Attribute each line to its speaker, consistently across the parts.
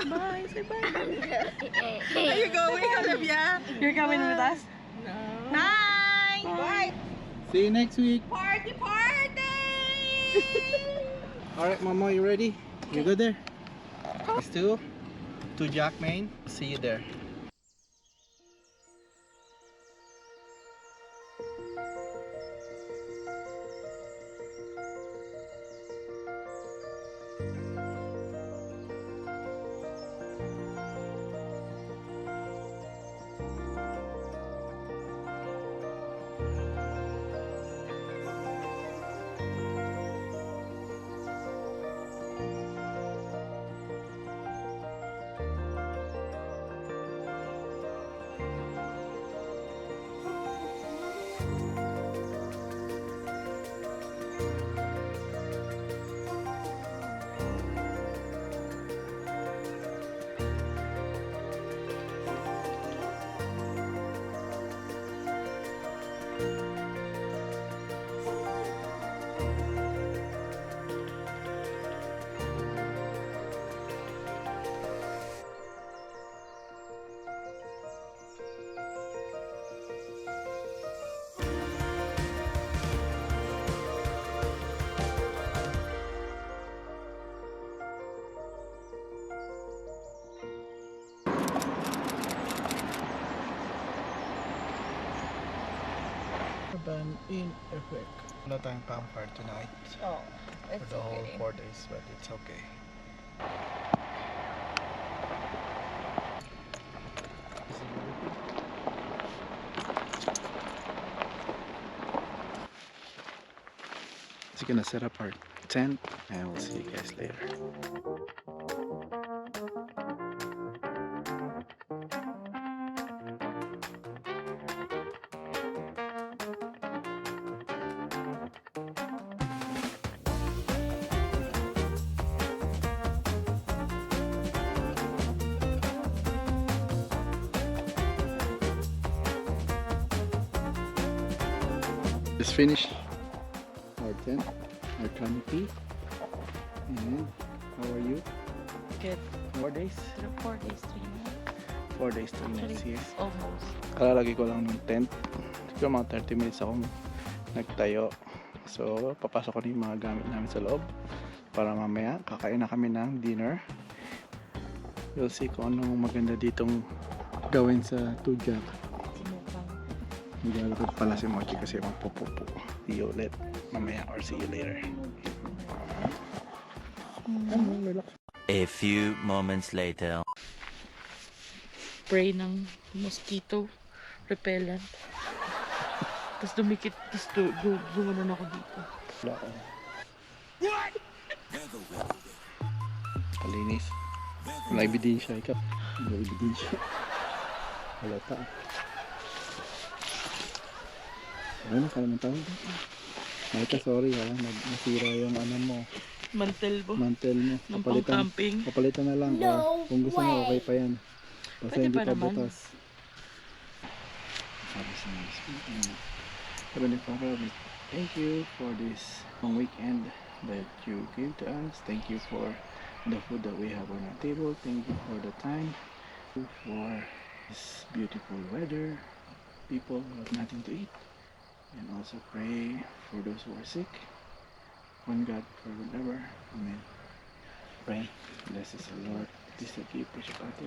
Speaker 1: Bye. Say bye.
Speaker 2: Are you going, Olivia?
Speaker 1: You're coming with us?
Speaker 2: No.
Speaker 1: Nice.
Speaker 2: Bye.
Speaker 3: See you next week.
Speaker 2: Party, party!
Speaker 3: Alright, Mama, you ready? You go there. Let's do to Jackman. See you there. Ban in effect. Wala tayong campfire tonight
Speaker 2: Oh,
Speaker 3: for
Speaker 2: it's
Speaker 3: the whole
Speaker 2: okay.
Speaker 3: 4 days, but it's okay. Just gonna set up our tent and we'll see you guys later. Just finished our tent, our canopy, and how are you?
Speaker 1: Good.
Speaker 3: 4 days?
Speaker 1: 4 days, 3 nights.
Speaker 3: 4 days, 3 nights, yes.
Speaker 1: Almost.
Speaker 3: Kalalagay ko lang ng tent. Siguro mga 30 minutes akong nagtayo. So, papasok ko na yung mga gamit namin sa loob para mamaya kakain na kami ng dinner. We'll see kung anong maganda ditong gawin sa Tujak.
Speaker 1: Sinukang.
Speaker 3: Maglalakad pala si Mochi kasi magpupupo. See you ulit mamaya or see you later. Relax.
Speaker 4: A few moments later.
Speaker 1: Spray ng mosquito repellent. Tapos dumikit, tapos gumanon ako dito.
Speaker 3: Wala ka. Kalinis. Wala ebidensya, ikap. Wala ebidensya. Wala ta. Ano ka naman tawag dito? Maika, sorry ha. Nasira yung ano mo.
Speaker 1: Mantel mo.
Speaker 3: Mantel mo.
Speaker 1: Ng pang-camping.
Speaker 3: Papalitan na lang. Kung gusto mo, okay pa yan. Basta
Speaker 1: Pwede
Speaker 3: hindi
Speaker 1: pa
Speaker 3: pa
Speaker 1: naman.
Speaker 3: butas. Sabi sa mga speaking. Sabi ni Papa, thank you for this long weekend that you gave to us. Thank you for the food that we have on our table. Thank you for the time. Thank you for this beautiful weather. People who have nothing to eat. And also pray for those who are sick. One God for whatever. Amen. Pray. Bless us, the Lord. This is the gift of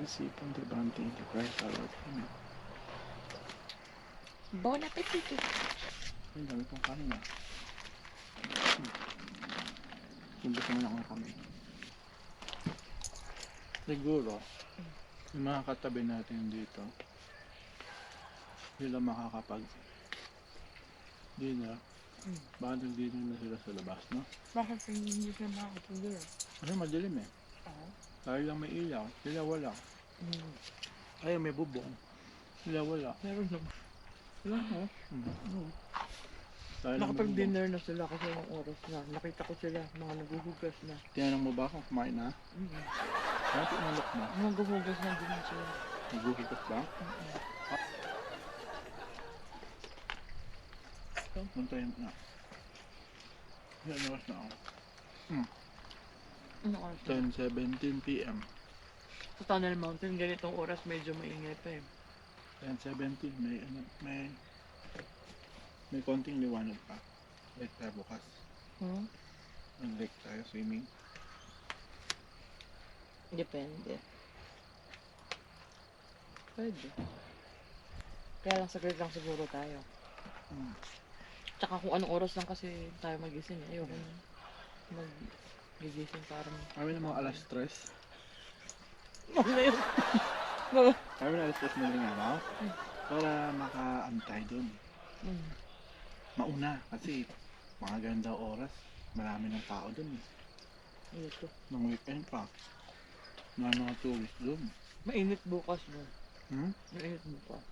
Speaker 3: see Ponte Banti in the Christ our Lord. Amen.
Speaker 1: Bon appetito.
Speaker 3: Ang dami pong kanin ah. Gusto mo na akong kami. Siguro, yung mga katabi natin dito, sila makakapag dinner. Baka nag-dinner na sila sa labas, no?
Speaker 1: Bakit hindi siya makakapagod?
Speaker 3: Kasi madilim eh. Tayo lang may ilaw, sila wala. Ay, may bubong. Sila wala.
Speaker 1: Meron naman.
Speaker 3: Wala no? Tayo lang may bubong.
Speaker 1: Nakapag-dinner na sila kasi yung oras na. Nakita ko sila, mga naguhugas na.
Speaker 3: Tinanong mo ba kung kumain na? Kaya tinanong mo.
Speaker 1: Naguhugas na din sila.
Speaker 3: Naguhugas ba? Puntayin na. Yan oras na ako.
Speaker 1: Ano oras?
Speaker 3: 10:17 PM.
Speaker 1: Sa Tunnel Mountain, ganitong oras medyo maingay pa eh.
Speaker 3: 10:17, may konting liwanag pa. Like tayo bukas.
Speaker 1: Hmm?
Speaker 3: Mag-lake tayo swimming.
Speaker 1: Depende. Pwede. Kaya lang saglit lang siguro tayo.
Speaker 3: Hmm.
Speaker 1: Tsaka kung anong oras lang kasi tayo magising. Ayoko na magigising para
Speaker 3: Kami na mga alas 3.
Speaker 1: Ano na yun?
Speaker 3: Kami na alas 3 madaling araw. Para makaantay dun.
Speaker 1: Hmm.
Speaker 3: Mauna kasi mga ganda oras. Marami ng tao dun eh.
Speaker 1: Ito.
Speaker 3: Nung weekend pa. Mga tourist dun.
Speaker 1: Mainit bukas mo.
Speaker 3: Hmm?
Speaker 1: Mainit bukas.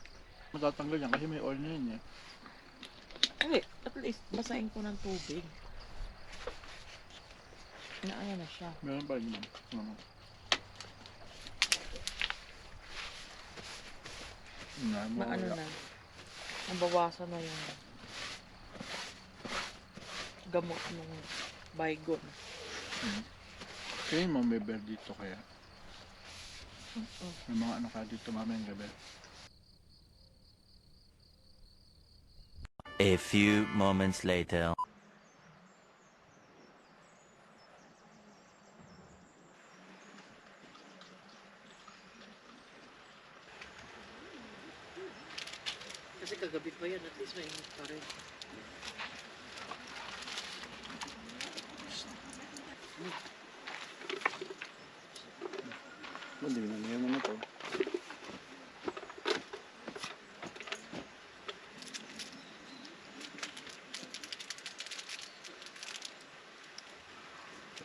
Speaker 3: Matatanggal yan kasi may oil na yun eh.
Speaker 1: Hindi, at least basahin ko ng tubig. Naaya na siya.
Speaker 3: Meron pa rin naman.
Speaker 1: Ano na. Nabawasan na yung gamot ng bygone.
Speaker 3: Kaya yung mga beber dito kaya.
Speaker 1: Oo.
Speaker 3: May mga ano ka dito mamayang gabi.
Speaker 4: A few moments later.
Speaker 1: Kasi kagabi pa yan, at least mainit pa rin.
Speaker 3: Hindi na naman ito.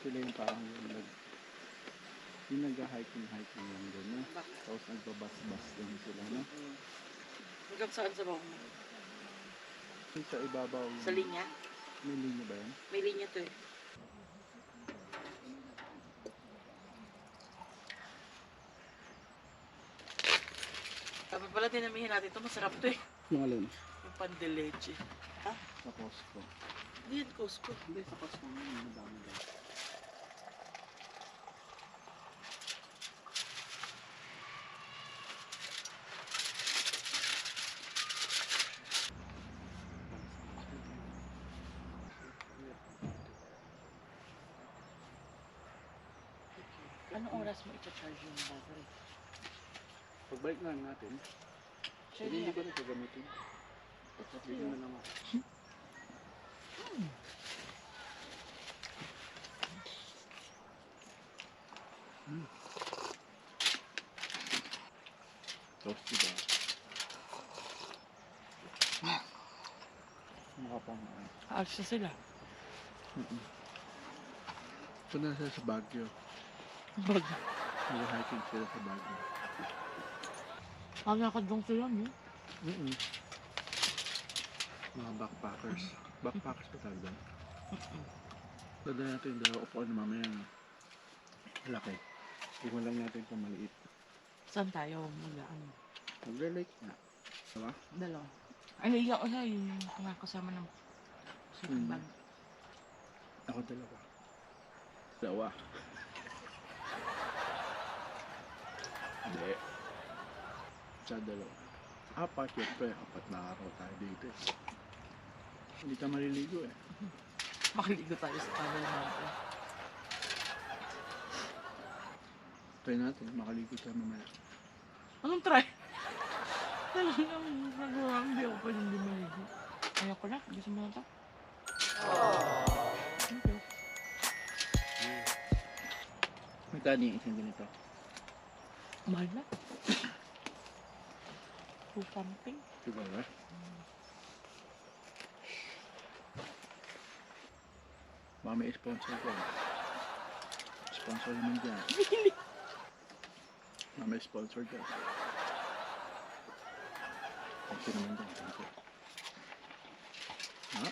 Speaker 3: Sila yung parang yung nag-hiking lang doon na. Tapos nagbabas-bas din sila na.
Speaker 1: Hanggang saan sa bawang?
Speaker 3: Yung sa ibabaw yung...
Speaker 1: Sa linya?
Speaker 3: May linya ba yan?
Speaker 1: May linya to eh. Dapat pala dinamihin natin ito, masarap to eh.
Speaker 3: Yung alin?
Speaker 1: Yung pandeleche. Ha?
Speaker 3: Sa Costco.
Speaker 1: Hindi yan Costco.
Speaker 3: Hindi, sa Costco nga yung madami daw.
Speaker 1: Anong oras mo i-charge yung battery?
Speaker 3: Pagbalik na lang natin, hindi ko na ito gamitin. Hindi na lang ako. Toasty ba? Makapang
Speaker 1: Aalis na sila.
Speaker 3: Ito na sila sa Baguio.
Speaker 1: Bag.
Speaker 3: Nag-hiking sila sa Baguio.
Speaker 1: Hanakad lang sila, no?
Speaker 3: Mga backpackers. Backpackers pa tayo doon. Dada natin yung dalawa upuan na mamaya na malaki. Iwan lang natin kung maliit.
Speaker 1: Saan tayo mag-ano?
Speaker 3: Magre-lake na. Diba?
Speaker 1: Dalawa. Ay, iyak ko siya yung mga kasama ng sleeping bag.
Speaker 3: Ako dalawa. Dalawa. Hindi. Sa dalawa. Apat, syempre. 4 na araw tayo dito eh. Hindi ka maliligo eh.
Speaker 1: Makaligo tayo sa Tunnel Mountain.
Speaker 3: Try natin, makaligo tayo mamaya.
Speaker 1: Anong try? Talagang nagawa, hindi ako pwedeng di maligo. Ayoko na, gusto mo na ito? Okay.
Speaker 3: Magkano yung isang ganito?
Speaker 1: Mahal na. 2 something.
Speaker 3: Diba ba? Baka may sponsor ko. Sponsor naman dyan. Baka may sponsor dyan. Thank you naman dyan. Thank you. Ha?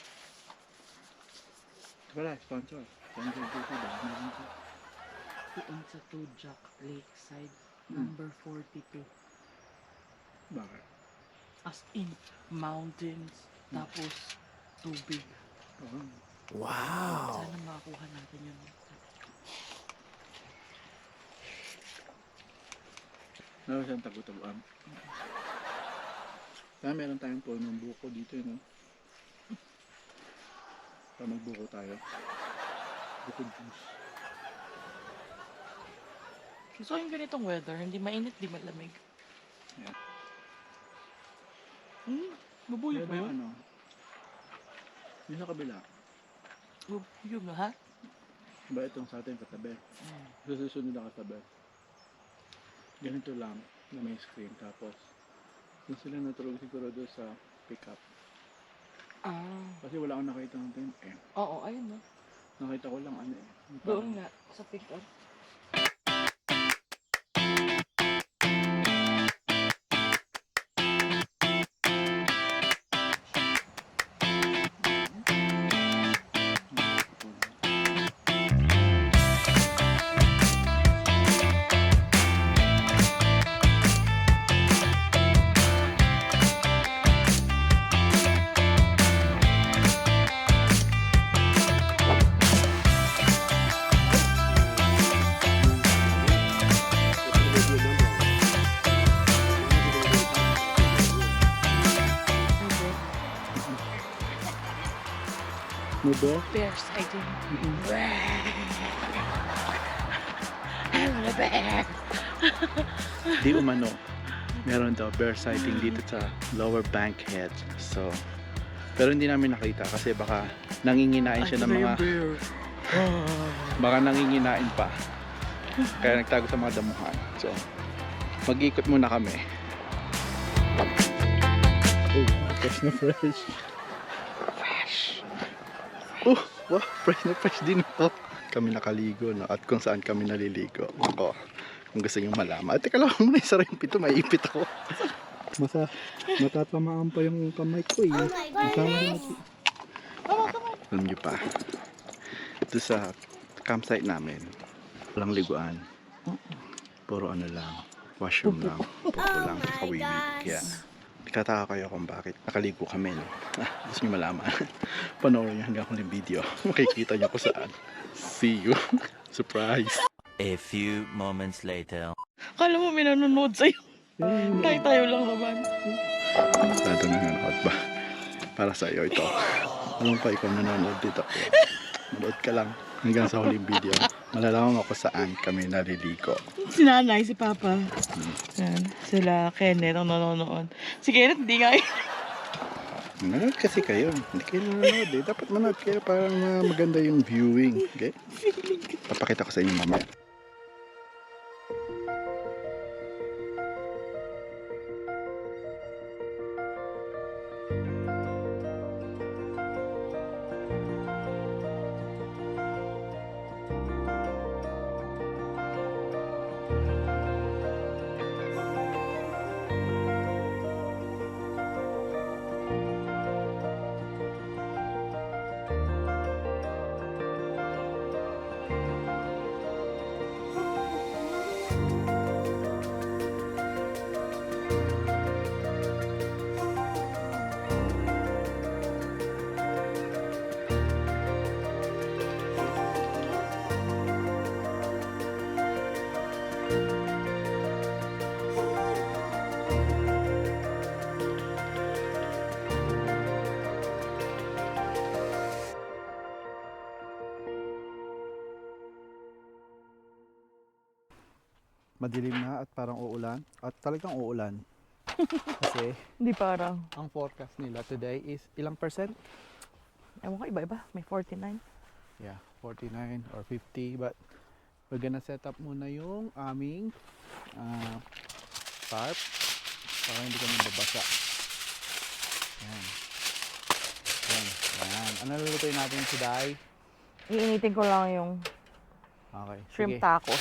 Speaker 3: Ito pala, sponsor. Sponsor dito ba? Meron ko.
Speaker 1: Doon sa Tujak Lakeside, number 42.
Speaker 3: Bakit?
Speaker 1: As in, mountains, tapos tubig.
Speaker 3: Oh.
Speaker 1: Sana makakuha natin yun.
Speaker 3: Meron siyang tagu-taguan. Kaya meron tayong punong buko dito, no? Para magbuko tayo. Buko juice.
Speaker 1: Gusto ko yung ganitong weather. Hindi mainit, di malamig.
Speaker 3: Yeah.
Speaker 1: Mabuyog ba yun?
Speaker 3: Ano? Yung sa kabila.
Speaker 1: Mabuyog na, ha?
Speaker 3: Iba itong sa atin katabi. Sa susunod na katabi. Ganito lang na may screen. Tapos, doon sila natulog siguro doon sa pickup. Kasi wala akong nakita ng tent eh.
Speaker 1: Oo, ayun no.
Speaker 3: Nakita ko lang ano eh. Yung
Speaker 1: Doon
Speaker 3: parang-
Speaker 1: nga, sa pick-up.
Speaker 3: Nudo?
Speaker 1: Bears, I think. I'm a bear.
Speaker 3: Di umano. Meron daw bear sighting dito sa Lower Bankhead. So, pero hindi namin nakita kasi baka nanginginain siya ng mga... Baka nanginginain pa. Kaya nagtago sa mga damuhan. So, mag-ikot muna kami. Oh, fresh na fresh. Oh, wow, fresh na fresh din ito. Kami nakaligo, no? At kung saan kami naliligo. Ako, kung gusto nyo malaman. At teka lang muna, isa rin pito, maiipit ako. Matatamaan pa yung kamay ko eh. Alam nyo pa, ito sa campsite namin, walang liguan. Puro ano lang, washroom lang, pupo lang, kawiwi. Kaya, kataka kayo kung bakit nakaligo kami, no? Gusto nyo malaman. Panoorin nyo hanggang huling video. Makikita nyo kung saan. See you. Surprise.
Speaker 4: A few moments later.
Speaker 1: Kala mo may nanonood sa'yo. Tayo lang naman.
Speaker 3: Saan nanonood ba? Para sa iyo ito. Alam pa ikaw nanonood dito. Manood ka lang hanggang sa huling video. Malalaman mo kung saan kami naliligo.
Speaker 1: Si nanay, si papa. Yan. Sila, Kenneth, ang nanonood. Si Kenneth, hindi nga
Speaker 3: Manood kasi kayo. Hindi kayo nanonood eh. Dapat manood kayo para maganda yung viewing. Okay? Papakita ko sa inyo mamaya. Madilim na at parang uulan. At talagang uulan. Kasi
Speaker 1: Hindi parang.
Speaker 3: ang forecast nila today is ilang percent?
Speaker 1: Ewan ko, iba-iba. May 49.
Speaker 3: Yeah, 49 or 50. But we're gonna set up muna yung aming tarp para hindi kami babasa. Yan. Yan. Yan. Ano lulutuin natin today?
Speaker 1: Iinitin ko lang yung
Speaker 3: Okay.
Speaker 1: shrimp
Speaker 3: sige.
Speaker 1: taco.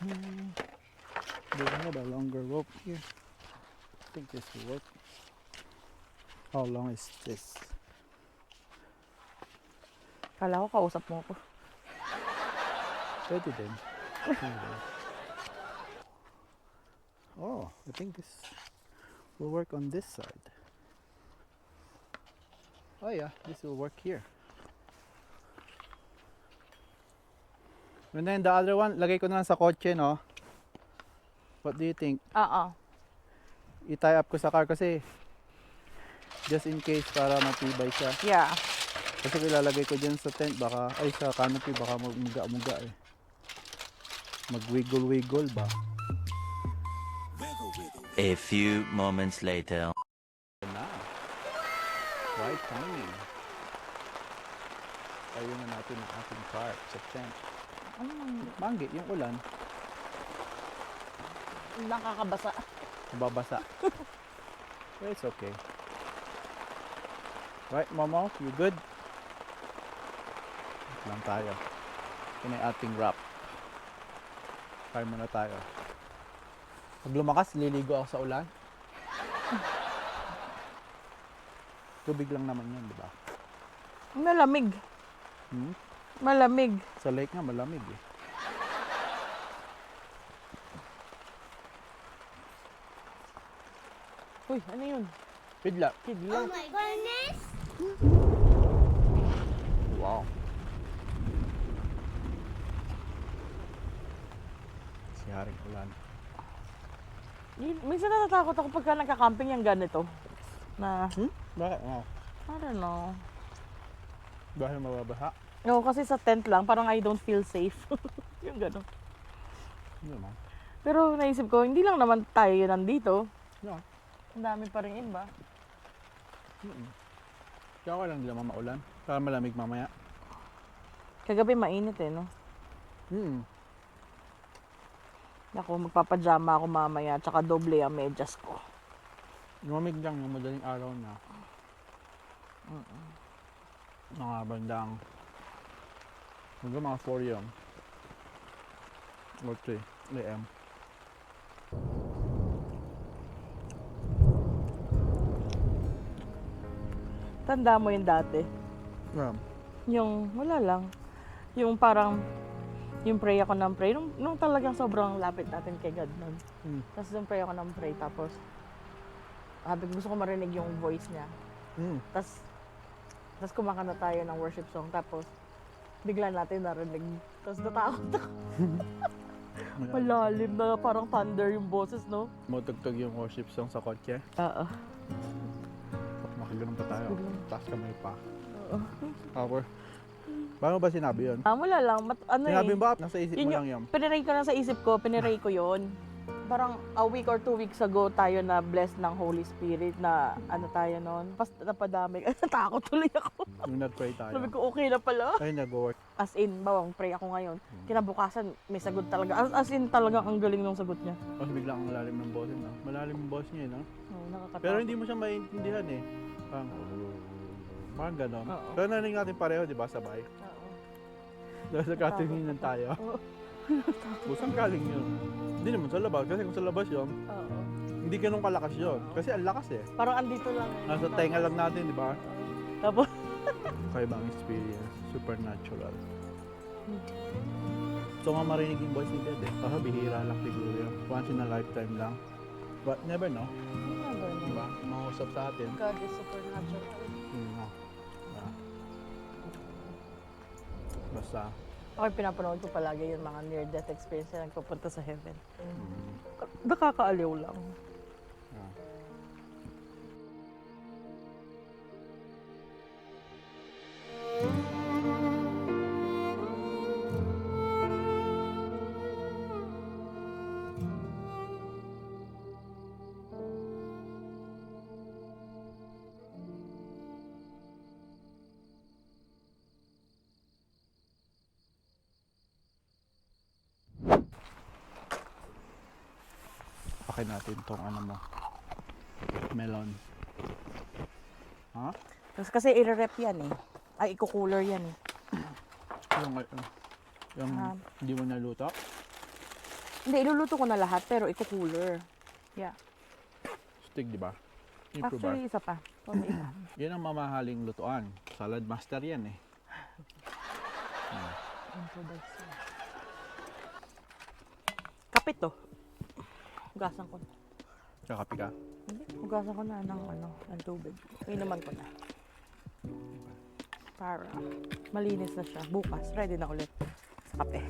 Speaker 3: Do I have a longer rope here? I think this will work. How long is this?
Speaker 1: Kala ko kausap mo ako.
Speaker 3: Pwede din. Oh, I think this will work on this side. Oh yeah, this will work here. And then the other one, lagay ko na lang sa kotse, no? What do you think?
Speaker 1: Oo.
Speaker 3: I-tie up ko sa car kasi just in case para matibay siya.
Speaker 1: Yeah.
Speaker 3: Kasi kung ilalagay ko dyan sa tent, baka, ay sa canopy, baka magmuga-muga eh. Mag-wiggle-wiggle ba?
Speaker 4: A few moments later.
Speaker 3: Na. Right timing. Ayun na natin ang ating car sa tent.
Speaker 1: Ano nang
Speaker 3: Manggi, yung ulan,
Speaker 1: nakakabasa?
Speaker 3: mababasa. But it's okay. Right, Momo? You good? Wait lang tayo. Ito na yung ating wrap. Try muna tayo. Pag lumakas, liligo ako sa ulan. Tubig lang naman yun, di ba?
Speaker 1: Malamig.
Speaker 3: Hmm?
Speaker 1: Malamig.
Speaker 3: Sa lake nga, malamig eh.
Speaker 1: Uy, ano yun?
Speaker 3: Pidla.
Speaker 1: Kidlat.
Speaker 2: my goodness!
Speaker 3: Wow. Si Haring Ulan.
Speaker 1: Minsan natatakot ako pagka nagka-camping yung ganito. Na,
Speaker 3: Bakit? Oh.
Speaker 1: I don't know.
Speaker 3: Dahil mababaha.
Speaker 1: No, kasi sa tent lang, parang I don't feel safe. Yung gano'n.
Speaker 3: Hindi naman.
Speaker 1: Pero naisip ko, hindi lang naman tayo nandito.
Speaker 3: No.
Speaker 1: Ang dami pa rin iba.
Speaker 3: Kaya ko lang hindi naman maulan. Para malamig mamaya.
Speaker 1: Kagabi mainit eh, no? Ako, magpapajama ako mamaya, tsaka doble ang medyas ko.
Speaker 3: Lumamig lang yung madaling araw na. Mga bandang hanggang mga 4 yun. Or 3 AM.
Speaker 1: Tanda mo yung dati.
Speaker 3: Yeah.
Speaker 1: Yung, wala lang. Yung parang, yung pray ako ng pray. Nung talagang sobrang lapit natin kay God nun. Tapos nung pray ako ng pray, tapos, gusto ko marinig yung voice niya. Tapos kumakanta tayo ng worship song. Tapos, bigla natin narinig. Tapos natakot ako. Malalim na parang thunder yung boses, no?
Speaker 3: Matugtog yung worship song sa kotse.
Speaker 1: Oo.
Speaker 3: Makaganon pa tayo. Taas kamay pa.
Speaker 1: Oo.
Speaker 3: Power. Paano ba sinabi yun?
Speaker 1: Wala lang.
Speaker 3: Sinabi mo ba? Nasa isip mo lang yun.
Speaker 1: Piniray ko lang sa isip ko, piniray ko yun. Parang a week or 2 weeks ago tayo na blessed ng Holy Spirit na ano tayo noon. Pas napadami. Natakot tuloy ako.
Speaker 3: Yung nag-pray tayo.
Speaker 1: Sabi ko, okay na pala.
Speaker 3: Ay, nag-work.
Speaker 1: As in, bawang pray ako ngayon. Kinabukasan, may sagot talaga. As in, talagang ang galing ng sagot niya.
Speaker 3: Kasi biglang ang lalim ng boses, no? Malalim yung boss niya, no?
Speaker 1: Oo, nakakatakot.
Speaker 3: Pero hindi mo siya maintindihan, eh. Parang gano'n.
Speaker 1: Oo.
Speaker 3: Pero narinig natin pareho, di ba, sabay?
Speaker 1: Oo.
Speaker 3: Dahil sa katinginan tayo.
Speaker 1: Oo.
Speaker 3: Kusang galing yun. Hindi naman sa labas. Kasi kung sa labas yun,
Speaker 1: Oo.
Speaker 3: hindi ganun kalakas yun. Kasi ang lakas eh.
Speaker 1: Parang andito lang.
Speaker 3: Nasa tenga lang natin, di ba?
Speaker 1: Tapos,
Speaker 3: Kaibang experience. Supernatural. So nga marinig yung voice ni God eh. Baka bihira lang siguro yun. Once in a lifetime lang. But never know.
Speaker 1: never know.
Speaker 3: Diba? Mausap sa atin.
Speaker 1: God is supernatural.
Speaker 3: No. Diba? Basta.
Speaker 1: Ako pinapanood ko palagi yung mga near-death experience na nagpapunta sa heaven. Nakakaaliw lang.
Speaker 3: Yeah. Pakin natin tong ano mo. Melon. Ha?
Speaker 1: Tapos kasi i-rep yan eh. Ay, i-cooler yan eh.
Speaker 3: Yung hindi mo naluto?
Speaker 1: Hindi, iluluto ko na lahat pero i-cooler. Yeah.
Speaker 3: Steak, di ba? Improve bar.
Speaker 1: Actually, isa pa. Isa.
Speaker 3: Yan ang mamahaling lutuan. Salad master yan eh.
Speaker 1: Kapit to. Hugasan ko na.
Speaker 3: Kakapi ka?
Speaker 1: Hindi, hugasan ko na ng tubig. Inuman ko na. Para malinis na siya. Bukas, ready na ulit sa kape.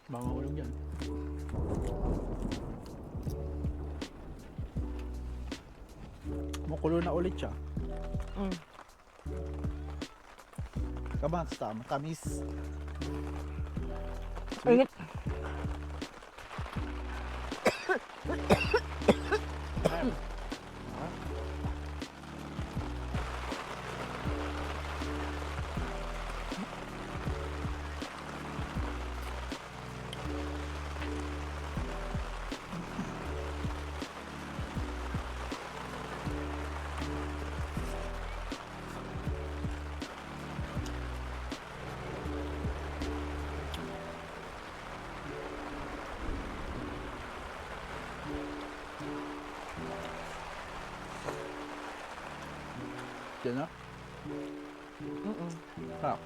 Speaker 3: Baka mahulog yan. Mukulo na ulit siya.
Speaker 1: Mm.
Speaker 3: Kabasta, matamis.
Speaker 1: Init.
Speaker 3: Yan na.
Speaker 1: Mm-mm.
Speaker 3: Sarap.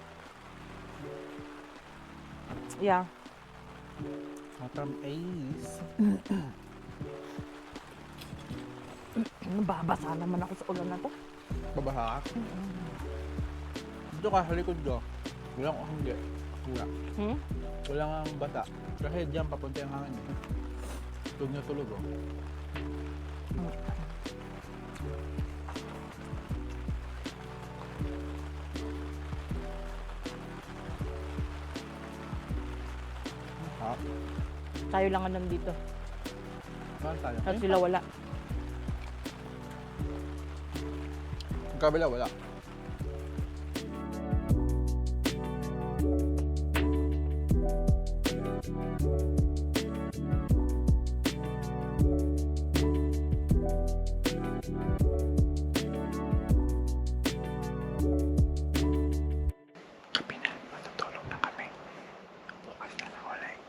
Speaker 1: Yeah.
Speaker 3: Matamis.
Speaker 1: Babasa naman ako sa ulan na to.
Speaker 3: Babaha ka. Dito ka, sa likod ko. Walang hindi. Wala.
Speaker 1: Hmm?
Speaker 3: Wala nga ang bata. Kasi diyan papunta yung hangin. Tulog na tulog oh. Ha?
Speaker 1: Tayo lang ang nandito.
Speaker 3: Saan tayo?
Speaker 1: At sila wala.
Speaker 3: Ang kabila wala. Gabi na, matutulog na kami. Bukas na lang ulit.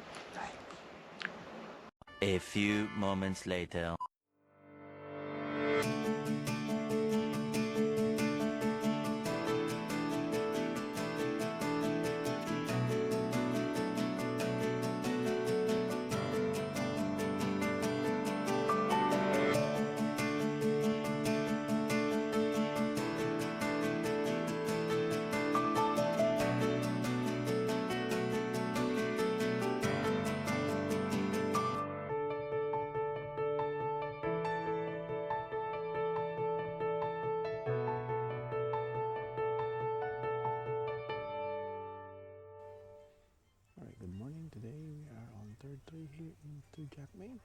Speaker 4: A few moments later.
Speaker 3: Alright, good morning. Today we are on third tree here into Jackman.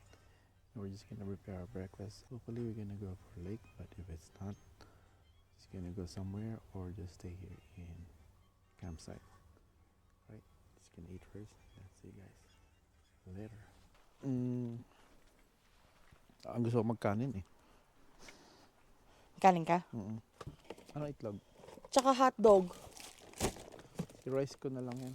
Speaker 3: We're just gonna prepare our breakfast. Hopefully we're gonna go for a lake, but if it's not, just gonna go somewhere or just stay here in campsite. Right? Just gonna eat first. Let's see you guys later. Ang gusto ko magkanin eh.
Speaker 1: Kanin ka?
Speaker 3: Ano itlog?
Speaker 1: Tsaka hotdog.
Speaker 3: I-rice ko na lang yan.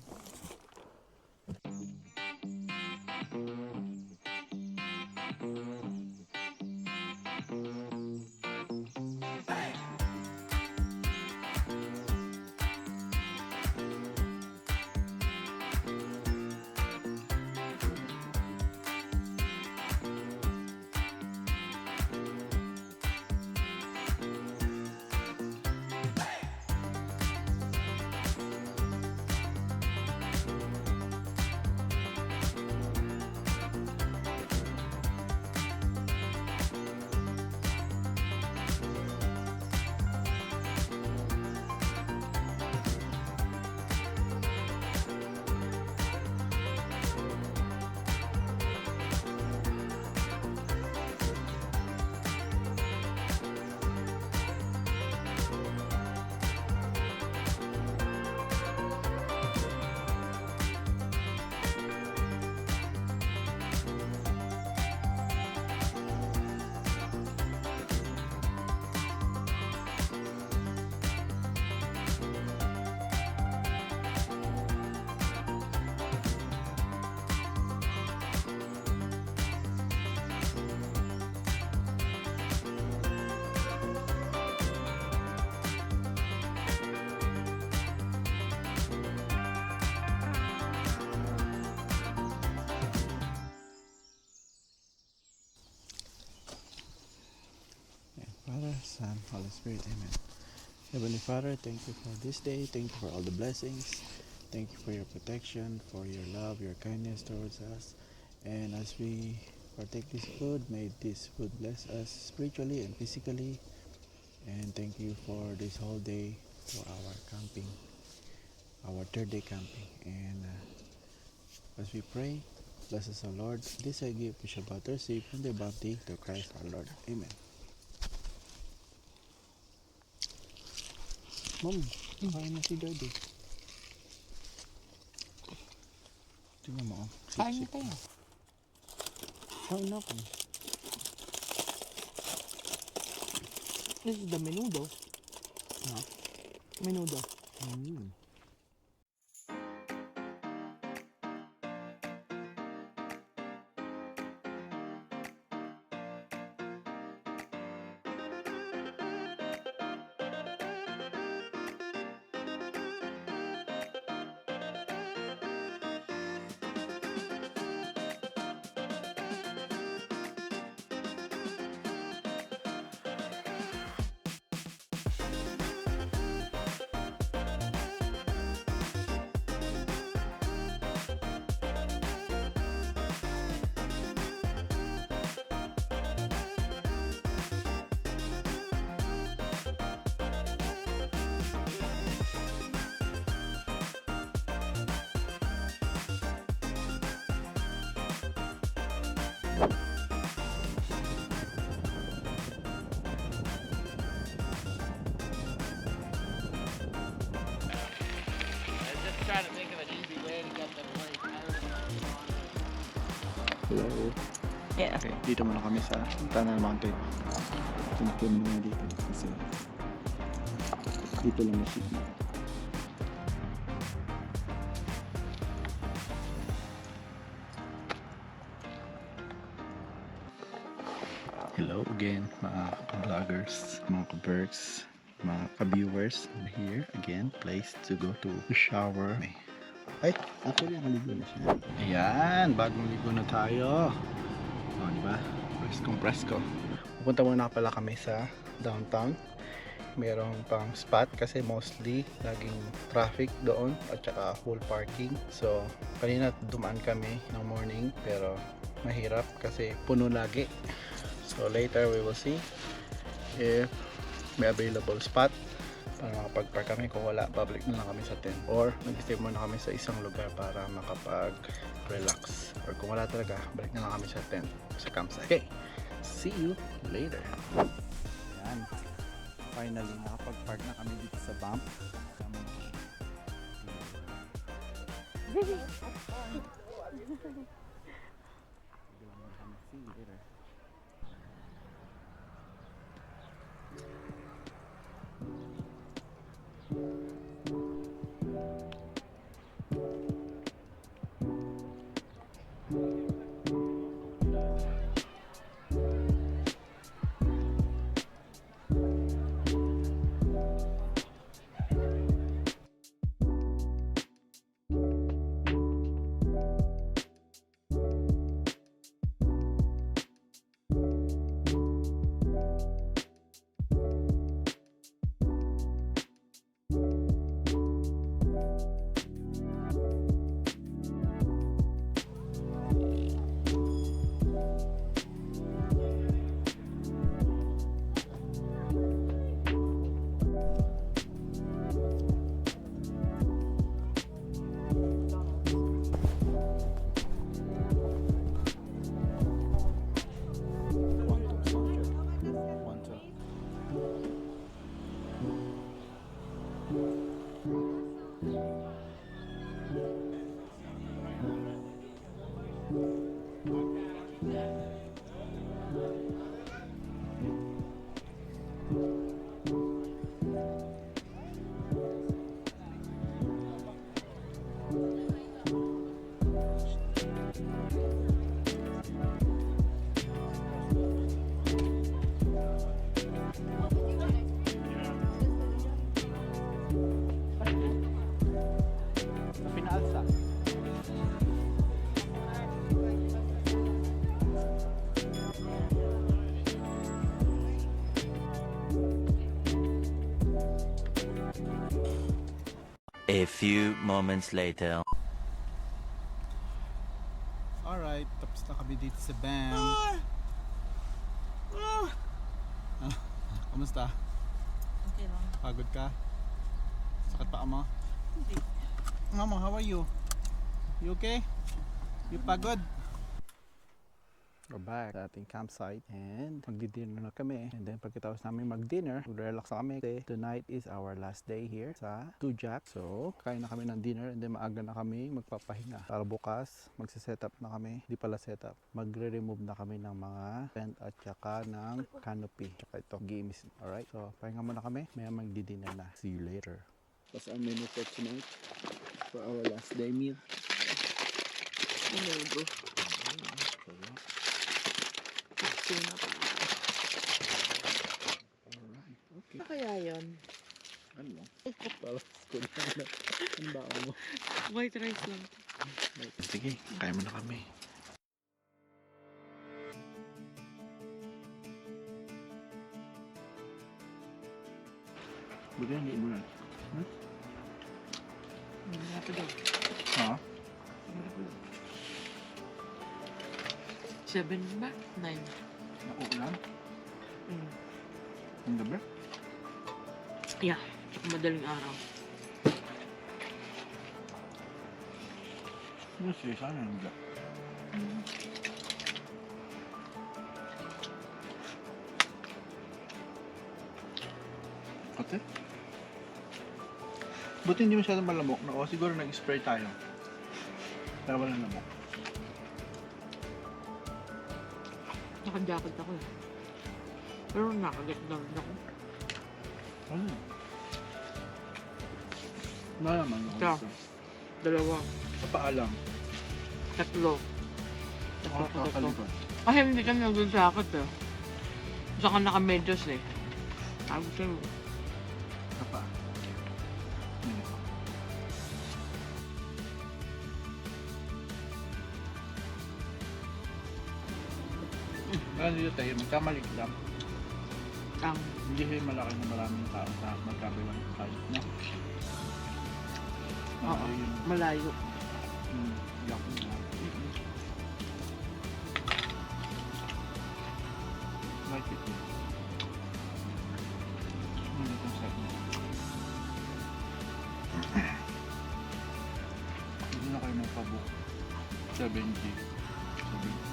Speaker 3: Father, Son, Holy Spirit, Amen. Heavenly Father, thank you for this day. Thank you for all the blessings. Thank you for your protection, for your love, your kindness towards us. And as we partake this food, may this food bless us spiritually and physically. And thank you for this whole day, for our camping, our third day camping. And as we pray, bless us, O Lord. This I give, we shall about receive from the bounty through Christ our Lord. Amen. Mom, kain na si Daddy. Tingnan mo, oh.
Speaker 1: Kain na
Speaker 3: Sip-sip.
Speaker 1: tayo.
Speaker 3: Kain na ako.
Speaker 1: This is the menudo.
Speaker 3: Ha?
Speaker 1: Menudo.
Speaker 3: Hello.
Speaker 1: Yeah.
Speaker 3: Okay, dito muna kami sa Tunnel Mountain. Tinipin muna dito kasi dito lang masik na. Hello again mga ka-vloggers, mga ka-berks, mga ka-viewers. I'm here again, place to go to shower. Ay, actually nakaligo na siya. Ayan, bagong ligo na tayo. O, diba? Presko. Pupunta muna pala kami sa downtown. Merong pang spot kasi mostly laging traffic doon at saka full parking. So, kanina dumaan kami ng morning pero mahirap kasi puno lagi. So, later we will see if may available spot para makapag-park kami. Kung wala, public na lang kami sa tent or nag-stay muna kami sa isang lugar para makapag-relax, or kung wala talaga, balik na lang kami sa tent, sa campsite. Okay, see you later. Yan, finally nakapag-park na kami dito sa bump. See you later.
Speaker 4: A few moments later.
Speaker 5: Alright, tapos na kami dito sa Bam. Kamusta?
Speaker 1: Okay lang.
Speaker 5: Pagod ka? Sakit pa mo? Hindi. Mama, how are you? You okay? You pagod? We're back sa ating campsite and magdi-dinner na kami. And then pagkatapos namin mag-dinner, mag-relax na kami. Kasi tonight is our last day here sa Tujak. So, kain na kami ng dinner and then maaga na kami magpapahinga. Para bukas, magsiset up na kami. Di pala set up. Magre-remove na kami ng mga tent at saka ng canopy. Saka ito, games. Alright? So, pahinga muna kami. Maya magdi-dinner na. See you later.
Speaker 3: What's our menu for tonight? For our last day meal?
Speaker 1: Minudo. Tuna pa.
Speaker 3: Alright, okay.
Speaker 1: Ano kaya yun?
Speaker 3: Ano? Para school na. Ano ba mo?
Speaker 1: White rice lang.
Speaker 3: Sige, kain mo na kami. Buti hindi mo na.
Speaker 1: Ito daw.
Speaker 3: Ha?
Speaker 1: 7 ba? 9.
Speaker 3: Nauulan? Ang gabi?
Speaker 1: Yeah. Tsaka madaling araw.
Speaker 3: Ano siya? Sana ang gabi? Ate? Buti hindi masyadong malamok. Nako, siguro nag-spray tayo. Kaya walang lamok.
Speaker 1: Naka-jacket ako eh. Pero nakagat na rin ako.
Speaker 3: Ano? Wala naman ako
Speaker 1: Ikaw?
Speaker 3: dito.
Speaker 1: 2.
Speaker 3: Papaalam.
Speaker 1: 3.
Speaker 3: Ako kakalikot.
Speaker 1: Kasi hindi ka nag-jacket eh. Saka naka-medyas eh. Sabi sa'yo.
Speaker 3: Kapa. Ano dito tayo? Magkamalik lang.
Speaker 1: Ang
Speaker 3: Hindi kayo malaki na maraming tao sa magkabilang side. No?
Speaker 1: Oo. malayo.
Speaker 3: Yak na. Like it. Itong set mo. Hindi na kayo magpabook. 7G. 7G.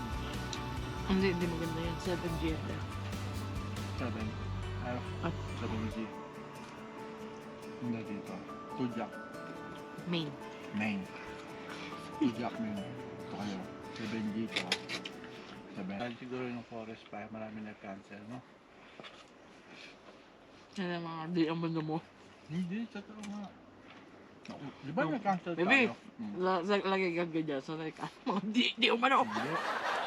Speaker 1: Hindi maganda yan. 7 GFF.
Speaker 3: 7.
Speaker 1: Ah.
Speaker 3: 7G. Hindi dito. Tujak.
Speaker 1: Main.
Speaker 3: Main. Tujak main. Ito kayo. 7G ko. 7. Dahil siguro yung forest pa, marami nag-cancel, no?
Speaker 1: Yan ang mga di ang mundo mo.
Speaker 3: Hindi, totoo nga. Di ba nag-cancel
Speaker 1: Baby,
Speaker 3: tayo?
Speaker 1: lagi kang ganyan. So, like, mga di umano.
Speaker 3: Hindi.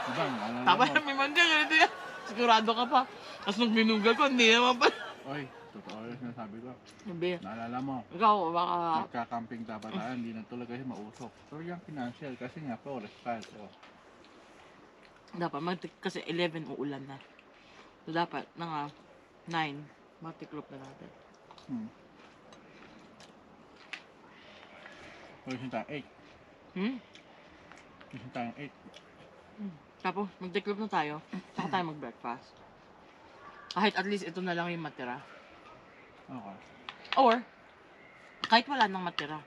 Speaker 3: Di ba, naalala
Speaker 1: Tapos
Speaker 3: mo?
Speaker 1: may mandya, ganito yan. Sigurado ka pa. Tapos nung minugal ko, hindi naman pa.
Speaker 3: Oy, totoo yung sinasabi ko.
Speaker 1: Sabi,
Speaker 3: Naalala mo,
Speaker 1: ikaw, baka...
Speaker 3: magka-camping dapat tayo, hindi na tuloy kasi mausok. Pero yung financial, kasi nga forest fire. So,
Speaker 1: Dapat, kasi 11 uulan na. So, dapat, nga 9, matiklop na natin.
Speaker 3: so yung tayong 8.
Speaker 1: Hmm?
Speaker 3: Yung tayong 8.
Speaker 1: Tapos, magtiklop na tayo. Saka tayo mag-breakfast. Kahit at least ito na lang yung matira.
Speaker 3: Okay.
Speaker 1: Or, kahit wala nang matira.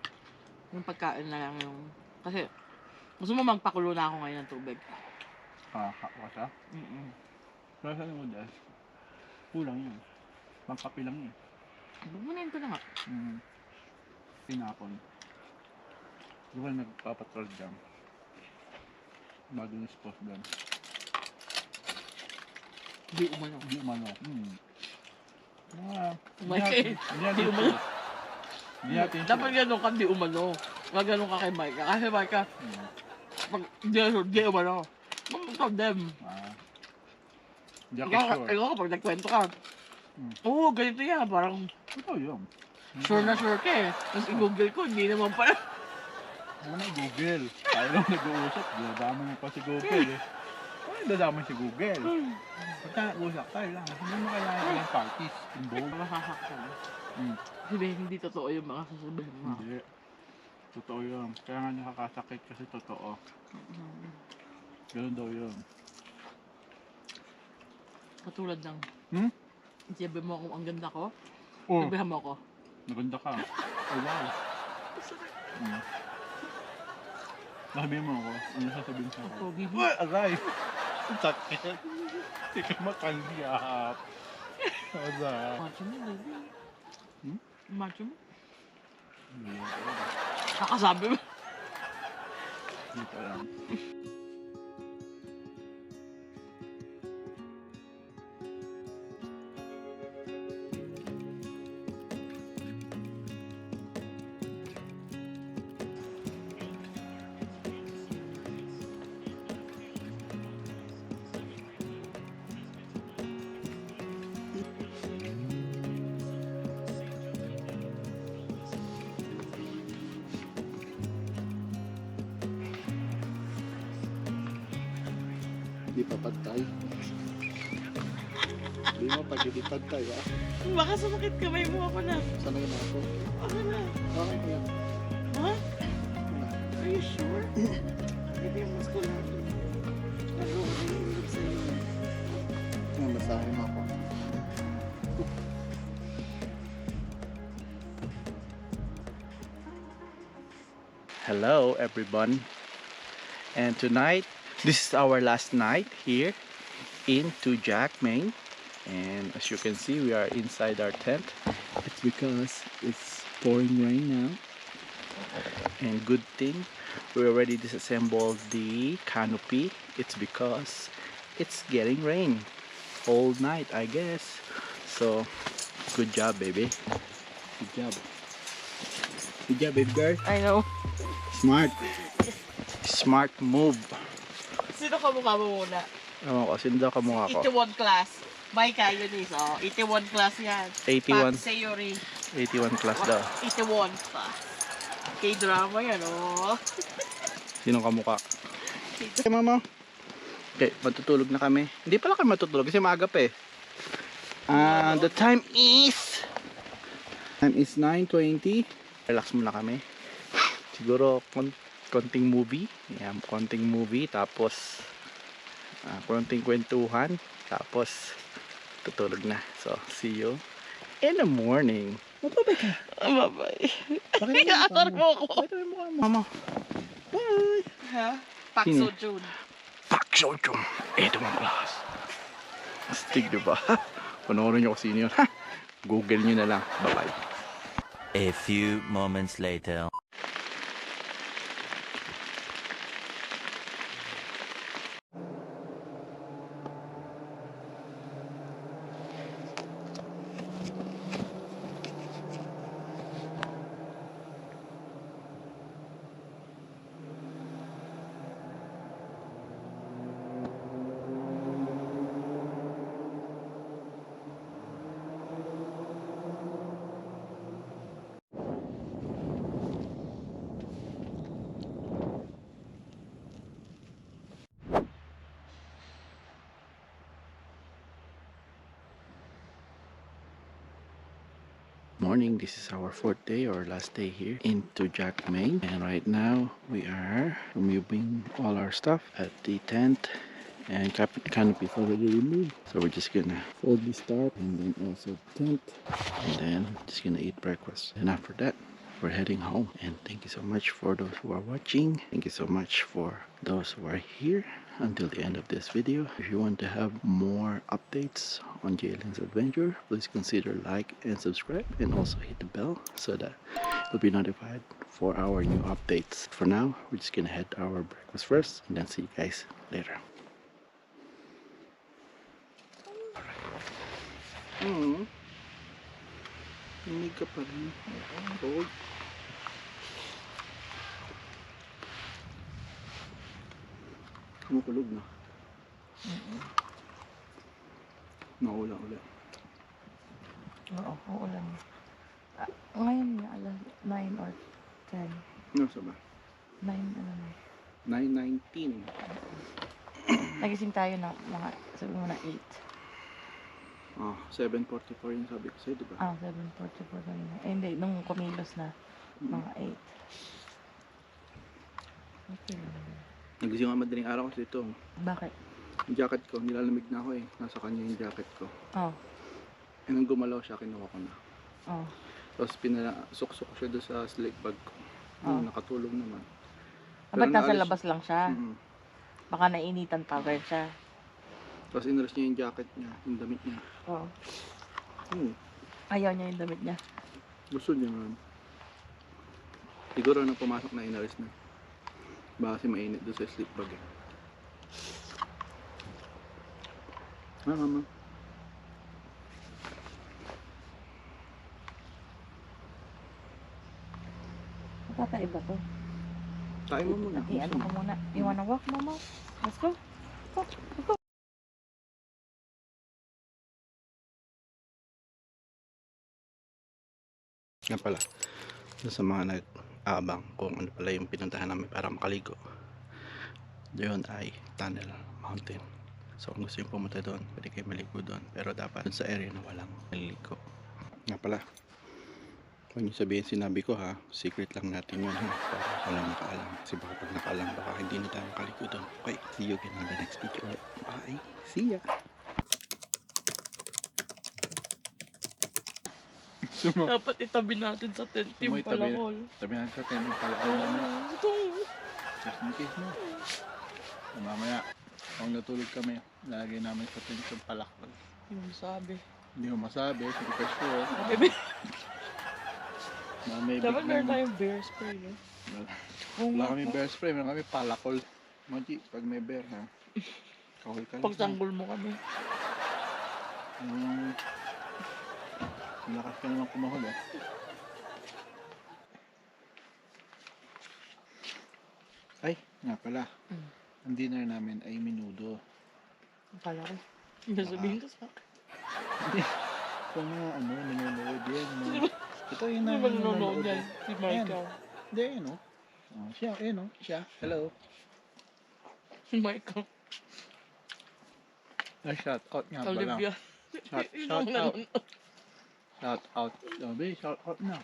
Speaker 1: Yung pagkain na lang yung... Kasi, gusto mo magpakulo na ako ngayon ng tubig.
Speaker 3: Wasa? Pero sa mo dahil, kulang yun. Pangkapi lang yun.
Speaker 1: Bubunin ko na nga.
Speaker 3: Pinapon. Di ba nagpapatrol dyan? Bago yung spot dyan.
Speaker 1: Di umano.
Speaker 3: Hindi umano.
Speaker 1: Mike, di umano.
Speaker 3: Hindi natin
Speaker 1: Dapat gano'n ka, di umano. Wag gano'n ka kay Micah. Kasi Micah, pag di umano, mag-condemn.
Speaker 3: Hindi ako
Speaker 1: Ikaw,
Speaker 3: sure.
Speaker 1: ikaw kapag nagkwento ka, oo, ganito yan. Parang
Speaker 3: Ito yun.
Speaker 1: sure na sure ka eh. Tapos i-google ko, hindi naman pala.
Speaker 3: Ano na Google? Tayo lang nag-uusap. Dadama mo pa si Google eh. Ano dadama si Google? Pagka nag-uusap tayo lang. Hindi mo kailangan ng parties involved.
Speaker 1: Masasaktan. Sabi, hindi totoo yung mga sasabihin mo.
Speaker 3: Hindi. Totoo yun. Kaya nga nakakasakit kasi totoo. Ganun daw yun.
Speaker 1: Katulad ng,
Speaker 3: Hmm?
Speaker 1: sabi mo kung ang ganda ko,
Speaker 3: Oh,
Speaker 1: sabihan mo ako.
Speaker 3: naganda ka. Oh, wow. Sabihin mo ako. Ano sasabihin sa ako?
Speaker 1: Pogi mo.
Speaker 3: Uy, aray! Ang sakit. Hindi ka matanggap. Asa?
Speaker 1: Macho mo, baby.
Speaker 3: Hmm?
Speaker 1: Macho mo.
Speaker 3: Hindi ko alam.
Speaker 1: Kakasabi mo.
Speaker 3: Hindi ko alam. Hindi pa pantay. Hindi mo pag hindi pantay, ha?
Speaker 1: Baka sumakit kamay mo ako na.
Speaker 3: Sanay na ako.
Speaker 1: Ako na.
Speaker 3: Okay ko yan.
Speaker 1: Ha? Are you sure? Ito yung mas ko natin. Ano ko naiinip sa'yo?
Speaker 3: Masahin mo ako. Hello everyone, and tonight this is our last night here in Tujac, Maine, and as you can see we are inside our tent. It's because it's pouring rain now, and good thing we already disassembled the canopy. It's because it's getting rain all night, I guess. So good job, baby. Good job. Good job, baby girl.
Speaker 1: I know.
Speaker 3: Smart. Smart move.
Speaker 1: Sino kamukha mo muna?
Speaker 3: Ewan ko, sino daw kamukha ko?
Speaker 1: 81 class. By kayo nis, oh. 81 class yan.
Speaker 3: 81.
Speaker 1: Pat Sayori.
Speaker 3: 81 class daw.
Speaker 1: 81 class. K-drama yan, oh.
Speaker 3: Sino kamukha? Okay, mama. Okay, matutulog na kami. Hindi pala kami matutulog kasi maaga pa eh. The time is 9:20. Relax muna kami. Siguro konting movie. Yan, konting movie tapos konting kwentuhan tapos tutulog na. So, see you in the morning. Mababay ka.
Speaker 1: Bye-bye.
Speaker 3: Bakit
Speaker 1: Iatar mo ako.
Speaker 3: Bakit mo mama? Bye.
Speaker 1: Ha? Pak
Speaker 3: Sino?
Speaker 1: Sojun.
Speaker 3: Pak Sojun. Ito mga class. Astig, diba? Panoorin nyo kung sino yun. Ha? Google nyo na lang. Bye-bye.
Speaker 4: A few moments later.
Speaker 3: Morning, this is our fourth day or last day here in Tujac, Maine, and right now we are removing all our stuff at the tent, and canopy is already removed, so we're just gonna fold this tarp and then also tent, and then just gonna eat breakfast, and after that we're heading home. And thank you so much for those who are watching. Thank you so much for those who are here until the end of this video. If you want to have more updates on Jalen's adventure, please consider like and subscribe, and also hit the bell so that you'll be notified for our new updates. For now, we're just gonna head to our breakfast first and then see you guys later. Hindi ka pa rin. Oh. Kumukulog na. Naulan ulit.
Speaker 1: Oo, uulan. Ngayon na, alas 9 or 10.
Speaker 3: Nasa ba?
Speaker 1: 9, ano na.
Speaker 3: 9:19.
Speaker 1: Nagising tayo na mga, sabi mo na 8.
Speaker 3: Ah, 7:44 yung sabi ko sa'yo, di ba?
Speaker 1: Ah, 7:44 kanina. Eh, hindi, nung kumilos na, mga 8. Okay lang.
Speaker 3: Nagising ako madaling araw kasi ito.
Speaker 1: Bakit?
Speaker 3: Yung jacket ko, nilalamig na ako eh. Nasa kanya yung jacket ko.
Speaker 1: Oh.
Speaker 3: Eh nung gumalaw siya, kinuha ko na.
Speaker 1: Oh.
Speaker 3: Tapos pinasuksok siya doon sa sleep bag ko.
Speaker 1: Oh.
Speaker 3: Nakatulog naman.
Speaker 1: Ba't nasa
Speaker 3: naalis-
Speaker 1: labas lang siya?
Speaker 3: Mm.
Speaker 1: Baka nainitan pa rin siya.
Speaker 3: Tapos inalis niya yung jacket niya, yung damit niya.
Speaker 1: Oo.
Speaker 3: Hmm.
Speaker 1: Ayaw niya yung damit niya.
Speaker 3: Gusto niya nga. Siguro nang pumasok na inalis na. Baka kasi mainit doon sa sleep bag eh. Mama.
Speaker 1: Kakaiba to.
Speaker 3: Kain mo muna.
Speaker 1: Ano ko muna. You wanna walk, Mama? Let's go. Go. Go.
Speaker 3: Yan pala. Sa mga nag-aabang kung ano pala yung pinuntahan namin para makaligo. Doon ay Tunnel Mountain. So kung gusto yung pumunta doon, pwede kayo maligo doon. Pero dapat dun sa area na walang naliligo. Nga pala. Huwag niyo sabihin sinabi ko ha. Secret lang natin yun ha. Para walang makaalam. Kasi baka pag nakaalam, baka hindi na tayo makaligo doon. Okay, see you again on the next video. Bye. See ya.
Speaker 1: Dapat itabi natin sa tent yung palakol.
Speaker 3: Sabi natin sa tent yung palakol namin. Just in case mo. Mamaya, kung natulog kami, lagay namin sa tent yung palakol.
Speaker 1: Yung sabi.
Speaker 3: Hindi mo masabi, hindi ka sure.
Speaker 1: Dapat meron tayong bear spray, no?
Speaker 3: Wala kami bear spray, meron kami palakol. Maji, pag may bear ha. Kahol ka lang.
Speaker 1: Pagtanggol mo kami.
Speaker 3: Malakas ka naman kumahol eh. Ay, nga pala. Ang dinner namin ay menudo.
Speaker 1: Akala ko. Hindi sabihin ko sa akin.
Speaker 3: Hindi. Ito nga, nanonood yan. Ito yun
Speaker 1: Hindi
Speaker 3: na.
Speaker 1: ba nanonood yan? Si Michael.
Speaker 3: Hindi, siya, siya. Hello.
Speaker 1: Si Michael.
Speaker 3: Shout out nga pala.
Speaker 1: Olivia.
Speaker 3: Shout
Speaker 1: Yun ang
Speaker 3: out.
Speaker 1: nanonood.
Speaker 3: Shout out. Sabi, shout out na.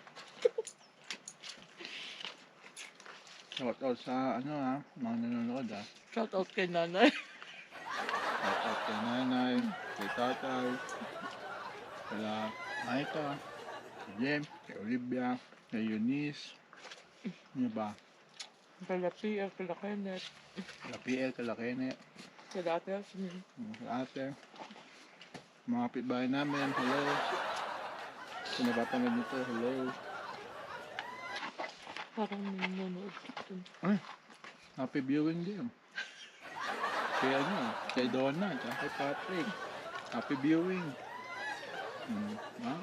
Speaker 3: Shout out sa mga nanonood ha.
Speaker 1: Shout out kay nanay.
Speaker 3: Shout out kay nanay, kay tatay, kala Maika, kay James, kay Olivia, kay Eunice. Ano ba?
Speaker 1: Kay Lapia, kay Kenneth.
Speaker 3: Kala PL, kala Kene,
Speaker 1: Kay Ate Asmin.
Speaker 3: kala ate. Mga kapitbahay namin, hello. Kung napapanood nito, hello.
Speaker 1: Parang nanonood.
Speaker 3: Happy viewing din. Kay kay Donna, kay Patrick. Happy viewing. Ha?